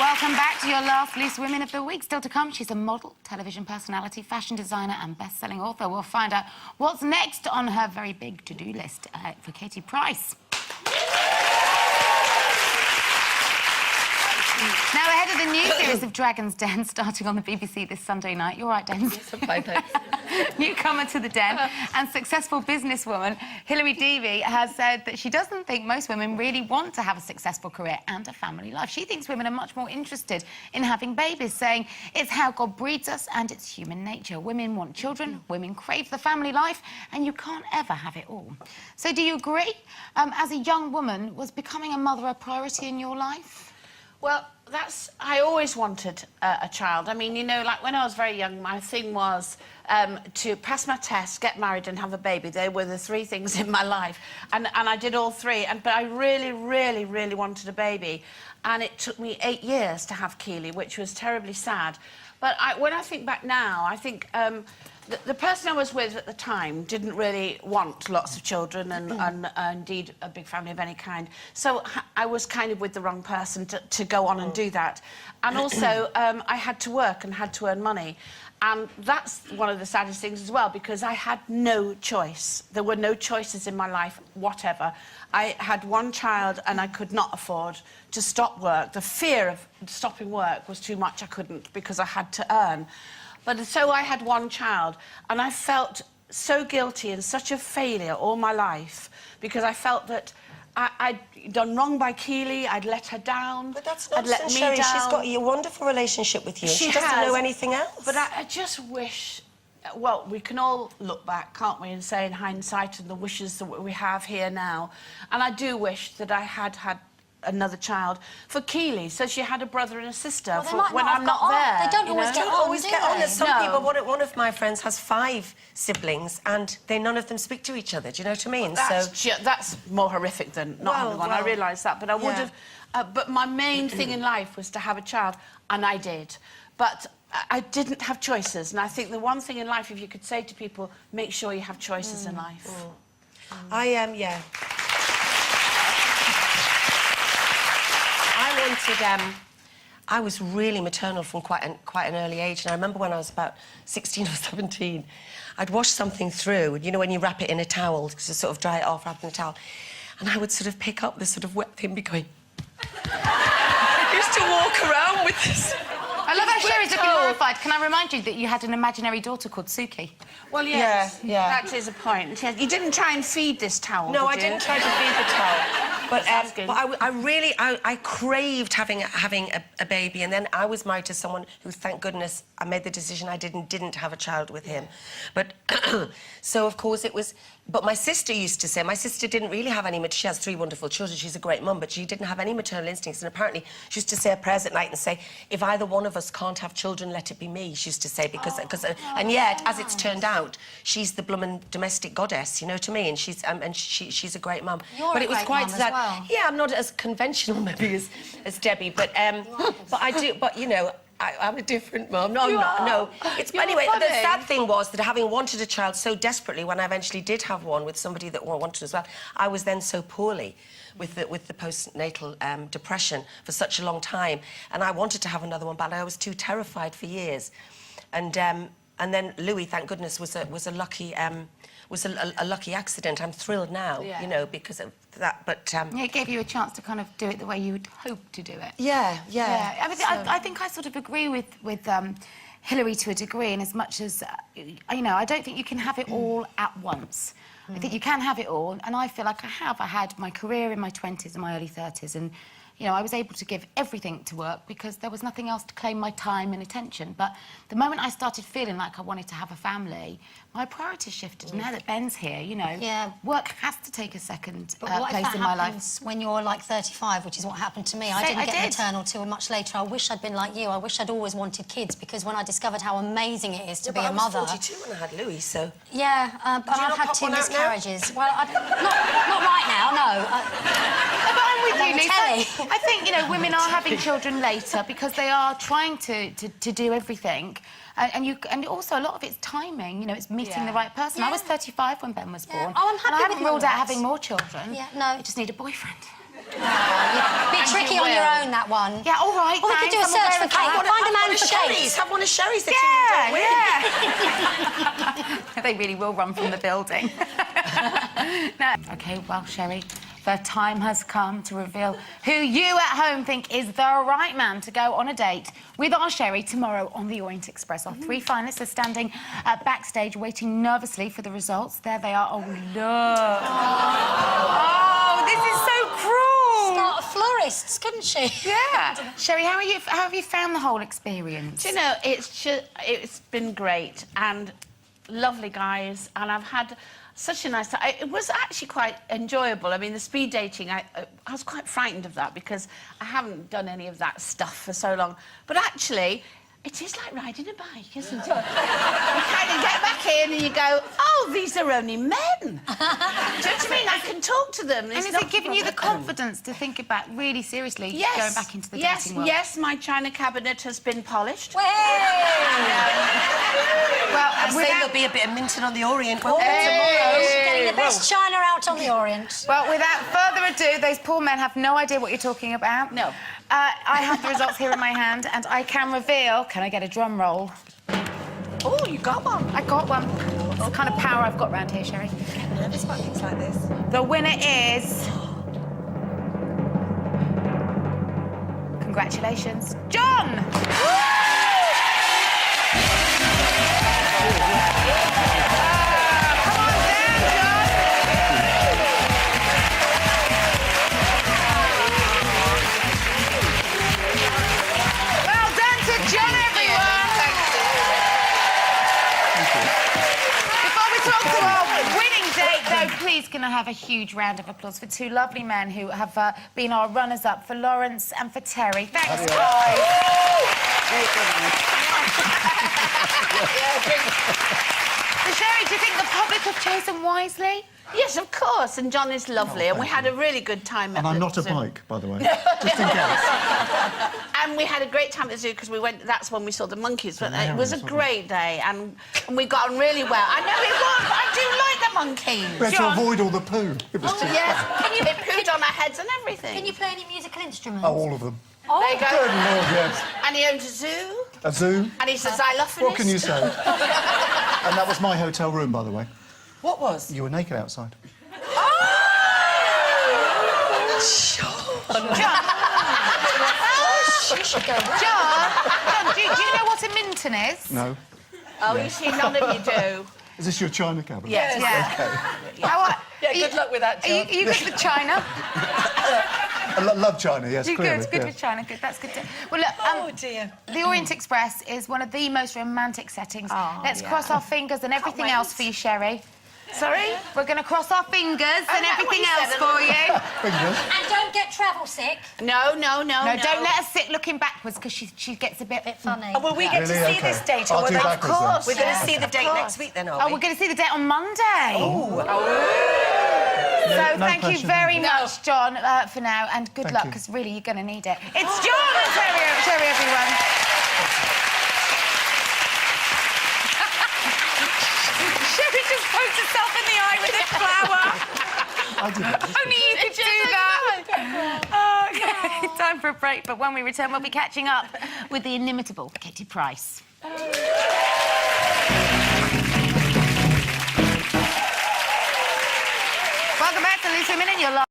Welcome back to your last Loose Women of the Week. Still to come, she's a model, television personality, fashion designer and best-selling author. We'll find out what's next on her very big to-do list for Katie Price. Now, ahead of the new series of Dragon's Den starting on the BBC this Sunday night. You're right, Dens? Yes, I'm fine, thanks. Newcomer to the Den and successful businesswoman Hilary Devey has said that she doesn't think most women really want to have a successful career and a family life. She thinks women are much more interested in having babies, saying it's how God breeds us and it's human nature. Women want children, women crave the family life, and you can't ever have it all. So do you agree? As a young woman, was becoming a mother a priority in your life? Well, I always wanted a child. I mean, you know, like when I was very young, my thing was to pass my test, get married and have a baby. They were the three things in my life. And I did all three. But I really, really, really wanted a baby. And it took me 8 years to have Keeley, which was terribly sad. But when I think back now, I think the person I was with at the time didn't really want lots of children and indeed a big family of any kind. So I was kind of with the wrong person to go on and do that. And also, I had to work and had to earn money. And that's one of the saddest things as well, because I had no choice. There were no choices in my life, whatever. I had one child and I could not afford to stop work. The fear of stopping work was too much. I couldn't because I had to earn. But so I had one child, and I felt so guilty and such a failure all my life because I felt that I'd done wrong by Keeley, I'd let her down. But that's nonsense, Sherry. She's got a wonderful relationship with you. She doesn't know anything else. But I just wish... Well, we can all look back, can't we, and say in hindsight and the wishes that we have here now. And I do wish that I had had another child for Keeley, so she had a brother and a sister when I'm not there. They don't always get on. There's some people. One of my friends has 5 siblings, and none of them speak to each other. Do you know what I mean? That's more horrific than not having one. I realise that, but I would have. But my main thing in life was to have a child, and I did. But I didn't have choices, and I think the one thing in life, if you could say to people, make sure you have choices in life. I am, I was really maternal from quite an early age, and I remember when I was about 16 or 17, I'd wash something through, you know, when you wrap it in a towel, to sort of dry it off, wrap it in a towel, and I would sort of pick up this sort of wet thing, be going... I used to walk around with this... I love how Sherry's looking horrified. Can I remind you that you had an imaginary daughter called Suki? Well, yes, that is a point. You didn't try and feed this towel, No, I didn't try to feed the towel. But I craved having a baby, and then I was married to someone who, thank goodness, I made the decision I didn't have a child with him. But so of course it was. But my sister used to say, my sister didn't really have any. She has 3 wonderful children. She's a great mum, but she didn't have any maternal instincts. And apparently, she used to say her prayers at night and say, if either one of us can't have children, let it be me. She used to say and yet, as it's turned out, she's the bloomin' domestic goddess. You know what I mean? She's a great mum. But it was quite sad. Well. Yeah, I'm not as conventional maybe as Debbie, but I do. But you know, I'm a different mum. No, I'm not. No. Anyway, the sad thing was that having wanted a child so desperately, when I eventually did have one with somebody that wanted as well, I was then so poorly with the postnatal depression for such a long time, and I wanted to have another one, but I was too terrified for years, and then Louis, thank goodness, was a lucky. Was a lucky accident. I'm thrilled now, you know, because of that. But it gave you a chance to kind of do it the way you would hope to do it. Yeah. I think I sort of agree with Hilary to a degree, in as much as you know, I don't think you can have it all at once. I think you can have it all, and I feel like I have. I had my career in my 20s and my early 30s, and you know, I was able to give everything to work because there was nothing else to claim my time and attention. But the moment I started feeling like I wanted to have a family, my priorities shifted. And now that Ben's here, you know, work has to take a second place in my life. But what if that happens when you're like 35, which is what happened to me? I didn't get maternal till much later. I wish I'd been like you. I wish I'd always wanted kids, because when I discovered how amazing it is to be a mother... I was 42 when I had Louis, so... Yeah, but I've had 2 miscarriages. Well, not right now, no. But I'm with you, Lisa. I think, you know, women are having children later because they are trying to do everything. And also a lot of it's timing, you know, it's meeting the right person. I was 35 when Ben was born. Oh, I'm happy and I haven't with ruled out having more children. Yeah, no. I just need a boyfriend. Bit tricky on your own, that one. Yeah, all right. Well, we could do a search for Kate. Find a man for Kate. Have one of Sherry's that Yeah. They really will run from the building. No. OK, well, Sherry, the time has come to reveal who you at home think is the right man to go on a date with our Sherry tomorrow on the Orient Express. Our 3 finalists are standing backstage waiting nervously for the results. There they are. Oh, look. Oh, this is so cruel. Start of florists, couldn't she? Yeah. Sherry, how have you found the whole experience? Do you know, it's been great and lovely guys, and I've had such a nice time. It was actually quite enjoyable. I mean, the speed dating, I was quite frightened of that because I haven't done any of that stuff for so long. But actually, it is like riding a bike, isn't it? You kind of get back in and you go, oh, these are only men. Do you know what I mean? I can talk to them. And is it giving you the confidence to think about really seriously going back into the dating world? Yes, my china cabinet has been polished. Well, I say there'll be a bit of minting on the Orient. Tomorrow. getting the best china out on the Orient. Well, without further ado, those poor men have no idea what you're talking about. No. I have the results here in my hand, and I can reveal... Can I get a drum roll? Oh, you got one. I got one. It's the kind of power I've got round here, Sherry. I get nervous about things like this. The winner is... Congratulations, John! Please can I have a huge round of applause for 2 lovely men who have been our runners-up, for Lawrence and for Terry. Thanks, guys. So, Sherry, do you think the public have chosen wisely? Yes, of course, and John is lovely, and we had a really good time. And I'm not a bike, by the way, just in case. And we had a great time at the zoo because we went. That's when we saw the monkeys. But it was a great day, and we got on really well. I know it was, but I do like the monkeys. We had to avoid all the poo. It was too Yes, it pooed on our heads and everything. Can you play any musical instruments? Oh, all of them. Oh, there you go. Good Lord, yes. And he owned a zoo. A zoo. And he's a xylophonist. What can you say? And that was my hotel room, by the way. What was? You were naked outside. John, do you know what a minton is? No. Oh, you see, none of you do. Is this your china cabinet? Yes. Yeah. Yeah, good luck with that, John. Are you good with China? I love China, yes, You're clearly. good with China. Good, that's good. Well, look, Oh, dear. the Orient Express is one of the most romantic settings. Oh, Let's cross our fingers and everything else for you, Sherry. Sorry? We're going to cross our fingers and that what everything you else said? for you. Fingers. and don't get travel sick. No. No, don't let her sit looking backwards because she gets a bit... Funny. Oh, will we get to Really? see Okay. this date? I'll Or do will backwards Of course. We're going to Yes, see the of date course. next week, then, are Oh, we? we're going to see the date on Monday. No Thank you pressure. very much, John, for now, and good Thank luck, you. because really, you're going to need it. It's John and Terry, everyone. Sherry just poked herself in the eye with a flower. I did that. Only you could do that. Okay, time for a break, but when we return, we'll be catching up with the inimitable Katie Price. Welcome back to Loose Women in Your Life.